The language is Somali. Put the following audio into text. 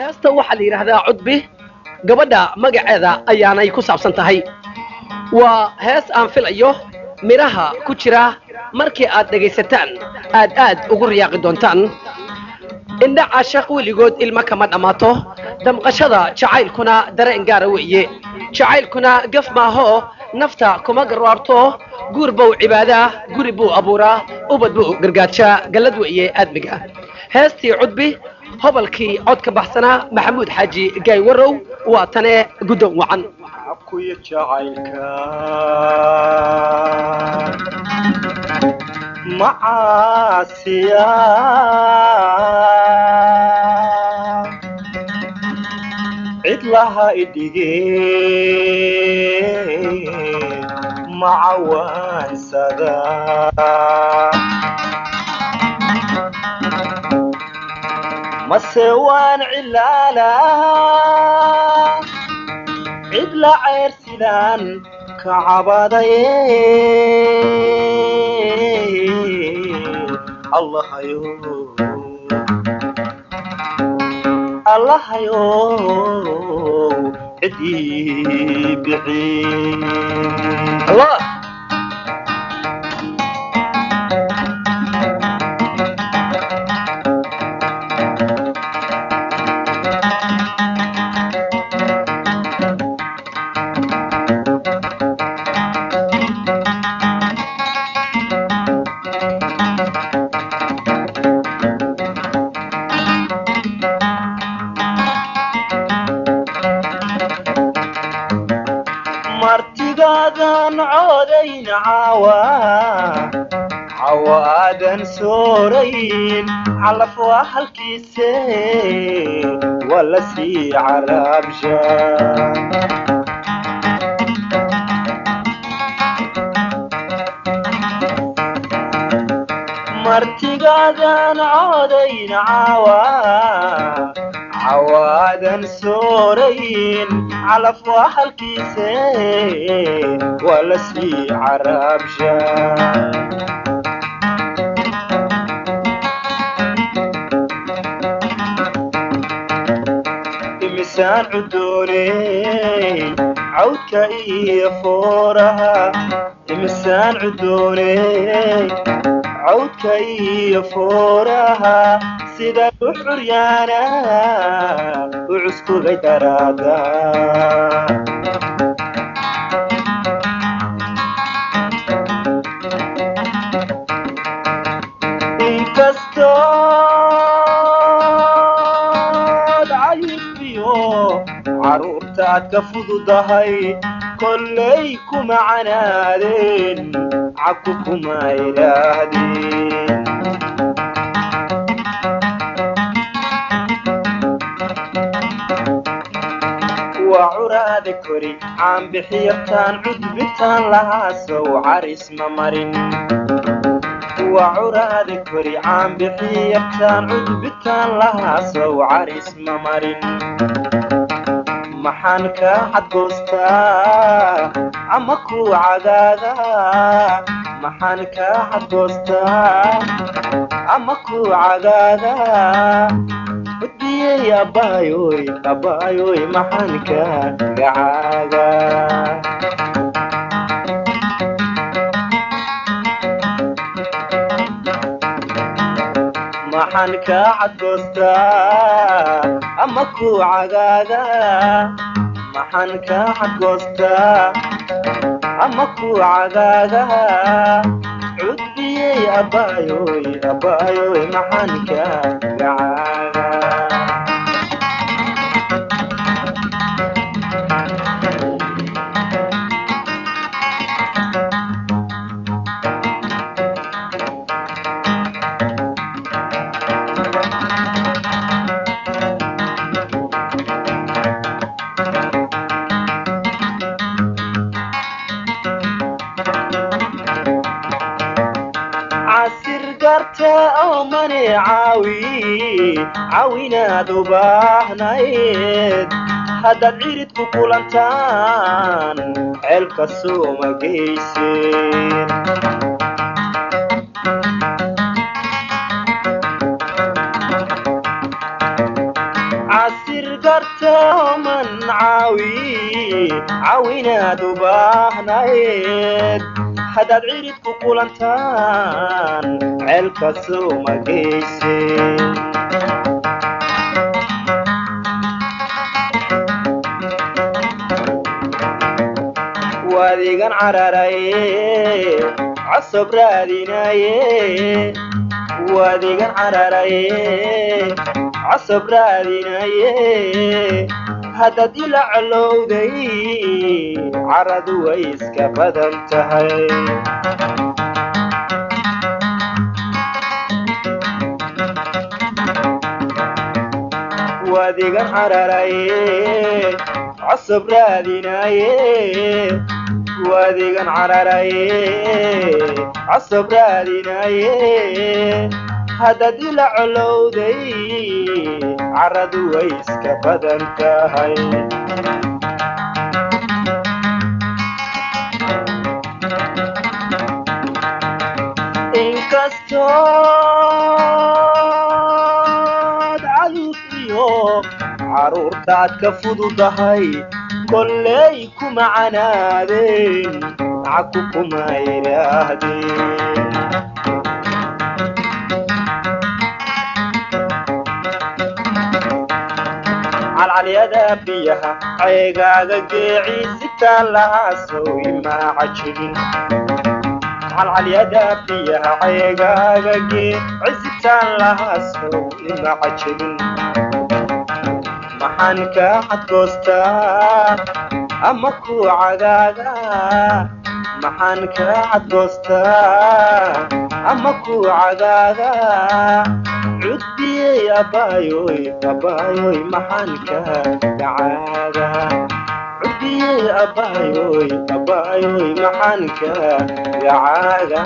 heesta waxaa la yidhaahdaa cudbi gabadha magaceeda ayaanay ku saabsan tahay waa hees aan filayo midhaha ku jira markii aad dhegaysataan aad ugu riyaaqi doontaan indha caashaq weligood ilmo kama dhammaato damqashada jacaylkuna dareen gaara weeye jacaylkuna gaf maaho nafta kuma garwaarto guur buu cibaadaa guri buu abuuraa ubad buu gargaajaa gallad weeye aadmiga heestii cudbi hobalkii codka baxsanaa maxamuud xaaji gaay warow waa tane guddoon wacan abkuyo jacaylka macaasiya cid laha idhigeen macawaansada mase waan cilaala cid la ceyrsidaan ka cabadaye allahayo cidii bixin allah martigaadan coodayn cawaadan soorayn calaf waa halkiise waa la sii caraabsha martigaadan coodayn cawaadan soorayn calaf waa halkiise waa la sii caraabsha imisaan cudooneyn cawdka iyo fooraha imisaan cudooneyn cawdka iyo fooraha sida u xuryaana u cuskugay daraada inkastood cayubiyo caruurta aad ka fududahay kollay kuma canaadeen cabku kuma ilaahdeen وعراد كوري عم بحيرتان عذبتان لها سو عريس ممرين وعراد كوري عم بحيرتان عذبتان لها سو عريس ممرين محنك حدوستا عمكو عدادا محنك حدوستا عمكو عدادا يا بايوي بايوي محنك قعادا محنك عدوستا أمكو عقادا محنك عدوستا أمكو عقادا عدبي يا بايوي محنك قعادا أو مني عاوينا ذباحنايد هذا العيد كولانتان عيلك السوما قيسين عسير قرته من عاوينا دباهنا يد حداد عيريد كقولانتان عيلك سوما قيسين واديقان عراري عصب راديناي واديقان عراري عصب راديناي هذا دي لعلودي عرض ويسك بدنتهي واديقان عراري عصب راديناي واديقان عراري عصب راديناي هذا دي لعلودي عرض ويسك بدنتهي inkastood caduufiyo caruurtaad ka fududahay kolley kuma canaadeen caku kuma yidhaahdeen calcalyada biyaha ceegaaga geeciisitaan lahaa sowi ma cajibin calcalyada biyaha ceegaaga geeciisitaan lahaa sowi ma cajibin maxaan kaa cadgoostaa ama ku cagaaga maxaan kaa cadgoostaa ama ku cagaaga cudbiyey abaayoy abaayoy maxaan kaa gacaaga cudbiyey abaayoy abaayoy maxaan kaa gacaaga